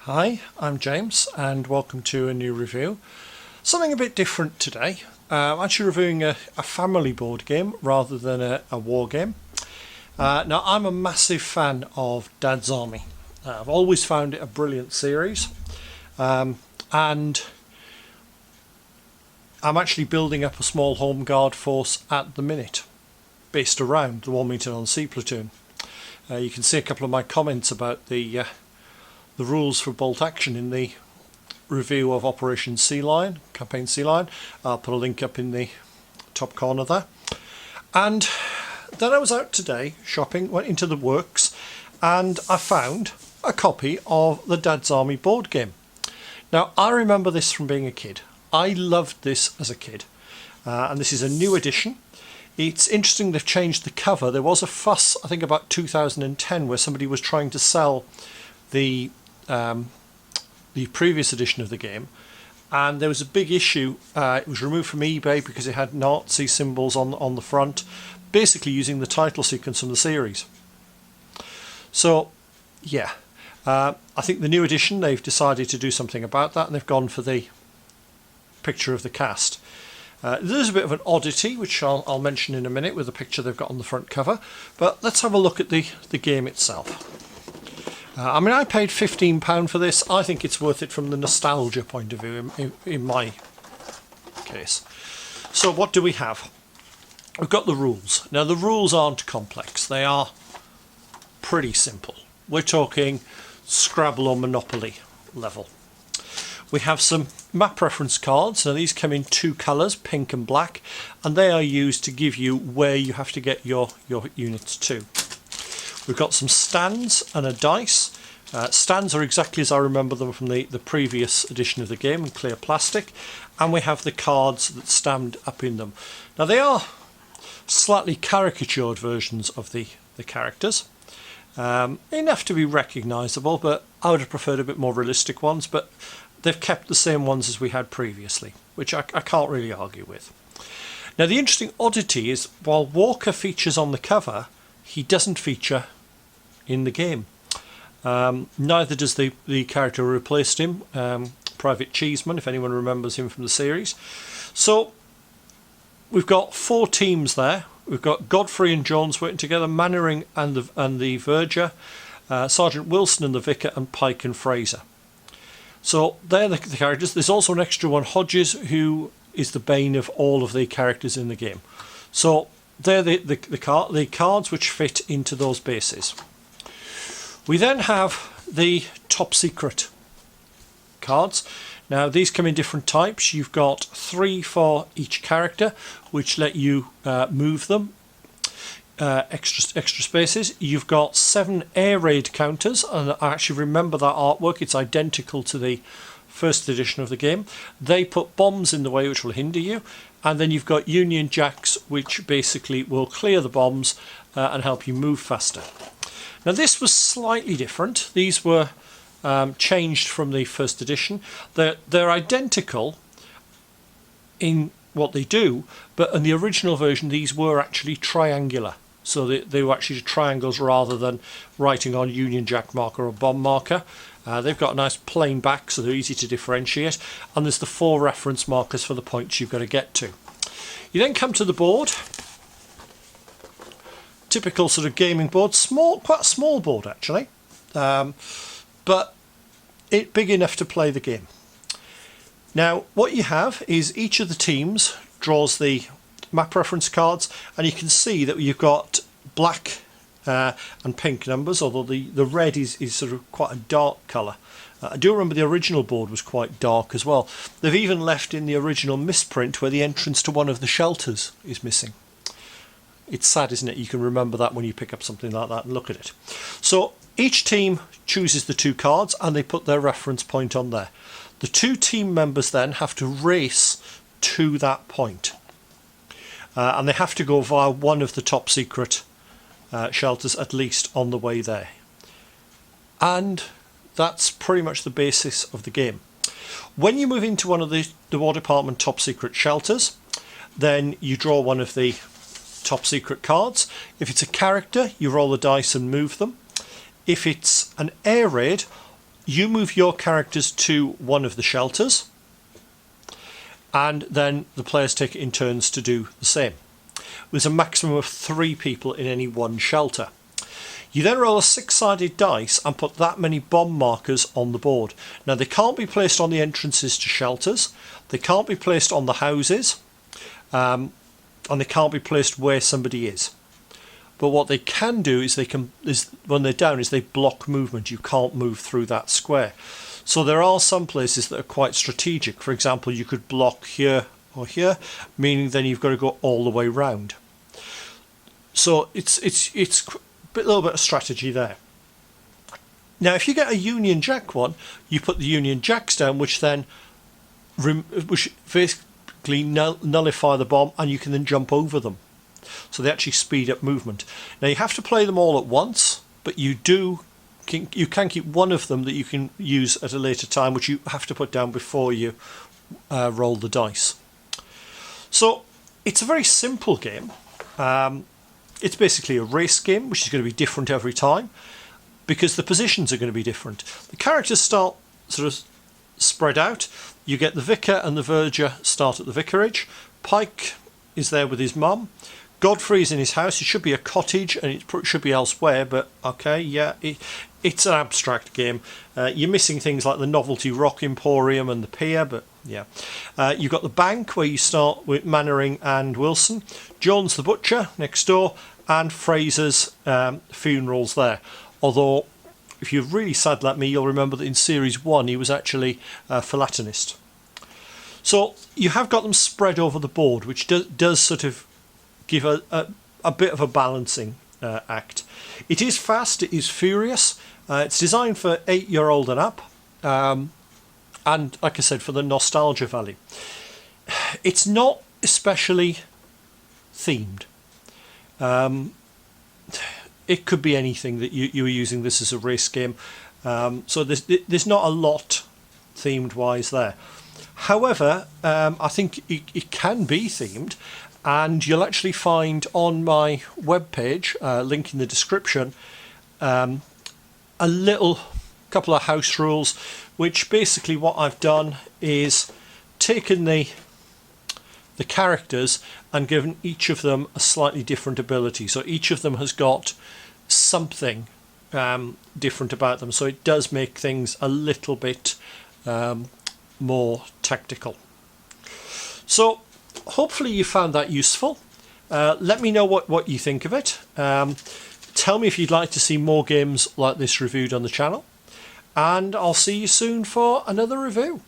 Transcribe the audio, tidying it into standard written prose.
Hi, I'm James and welcome to a new review. Something a bit different today. I'm actually reviewing a family board game rather than a war game. Now I'm a massive fan of Dad's Army. I've always found it a brilliant series, and I'm actually building up a small home guard force at the minute based around the Wilmington-on-Sea platoon. You can see a couple of my comments about the rules for bolt action in the review of Operation Sea Lion, Campaign Sea Lion. I'll put a link up in the top corner there. And then I was out today shopping, went into the works, and I found a copy of the Dad's Army board game. Now I remember this from being a kid. I loved this as a kid, and this is a new edition. It's interesting they've changed the cover. There was a fuss, I think about 2010, where somebody was trying to sell the previous edition of the game, and there was a big issue. It was removed from eBay because it had Nazi symbols on the front, basically using the title sequence from the series. So yeah, I think the new edition, they've decided to do something about that, and they've gone for the picture of the cast. There's a bit of an oddity which I'll mention in a minute with the picture they've got on the front cover, but let's have a look at the game itself. I mean, I paid £15 for this. I think it's worth it from the nostalgia point of view in my case. So what do we have? We've got the rules. Now the rules aren't complex. They are pretty simple. We're talking Scrabble or Monopoly level. We have some map reference cards. Now these come in two colours, pink and black, and they are used to give you where you have to get your units to. We've got some stands and a dice. Stands are exactly as I remember them from the previous edition of the game, in clear plastic, and we have the cards that stand up in them. Now they are slightly caricatured versions of the characters, enough to be recognisable, but I would have preferred a bit more realistic ones, but they've kept the same ones as we had previously, which I can't really argue with. Now the interesting oddity is, while Walker features on the cover, he doesn't feature in the game. Neither does the character who replaced him, Private Cheeseman, if anyone remembers him from the series. So we've got four teams there. We've got Godfrey and Jones working together, Mannering and the Verger, Sergeant Wilson and the Vicar, and Pike and Fraser. So they're the characters. There's also an extra one, Hodges, who is the bane of all of the characters in the game. So they're the cards which fit into those bases. We then have the top secret cards. Now these come in different types. You've got 3 for each character, which let you move them extra spaces. You've got 7 air raid counters, and I actually remember that artwork. It's identical to the first edition of the game. They put bombs in the way which will hinder you, and then you've got Union Jacks, which basically will clear the bombs and help you move faster. Now this was slightly different. These were changed from the first edition. They're identical in what they do, but in the original version these were actually triangular. So they were actually triangles rather than writing on Union Jack marker or bomb marker. They've got a nice plain back, so they're easy to differentiate, and there's the 4 reference markers for the points you've got to get to. You then come to the board. Typical sort of gaming board, quite a small board actually, but big enough to play the game. Now what you have is each of the teams draws the map reference cards, and you can see that you've got black and pink numbers, although the red is sort of quite a dark colour. I do remember the original board was quite dark as well. They've even left in the original misprint where the entrance to one of the shelters is missing. It's sad, isn't it? You can remember that when you pick up something like that and look at it. So each team chooses the 2 cards and they put their reference point on there. The 2 team members then have to race to that point. And they have to go via one of the top secret shelters at least on the way there. And that's pretty much the basis of the game. When you move into one of the War Department top secret shelters, then you draw one of the top secret cards. If it's a character, you roll the dice and move them. If it's an air raid, you move your characters to one of the shelters, and then the players take it in turns to do the same. There's a maximum of 3 people in any one shelter. You then roll a 6-sided dice and put that many bomb markers on the board. Now they can't be placed on the entrances to shelters, they can't be placed on the houses, and they can't be placed where somebody is. But what they can do is when they're down, is they block movement. You can't move through that square. So there are some places that are quite strategic. For example, you could block here or here, meaning then you've got to go all the way round. So it's a little bit of strategy there. Now, if you get a Union Jack one, you put the Union Jacks down, which then basically nullify the bomb, and you can then jump over them. So they actually speed up movement. Now you have to play them all at once, but you can keep one of them that you can use at a later time, which you have to put down before you roll the dice. So it's a very simple game. It's basically a race game, which is going to be different every time because the positions are going to be different. The characters start sort of spread out. You get the vicar and the verger start at the vicarage. Pike is there with his mum. Godfrey's in his house. It should be a cottage and it should be elsewhere, but okay, yeah, it's an abstract game. You're missing things like the Novelty Rock Emporium and the pier, but yeah. You've got the bank where you start with Mannering and Wilson. John's the butcher next door, and Fraser's funerals there. Although, if you're really sad like me, you'll remember that in Series 1 he was actually a philatelist. So you have got them spread over the board, which does sort of give a bit of a balancing act. It is fast, it is furious. It's designed for 8-year-old and up, and like I said, for the nostalgia value. It's not especially themed. It could be anything that you were using this as a race game, so there's not a lot themed wise there. However, I think it can be themed, and you'll actually find on my webpage, link in the description, a little couple of house rules, which basically what I've done is taken the characters and given each of them a slightly different ability. So each of them has got something different about them, so it does make things a little bit more tactical. So hopefully you found that useful. Let me know what you think of it. Tell me if you'd like to see more games like this reviewed on the channel, and I'll see you soon for another review.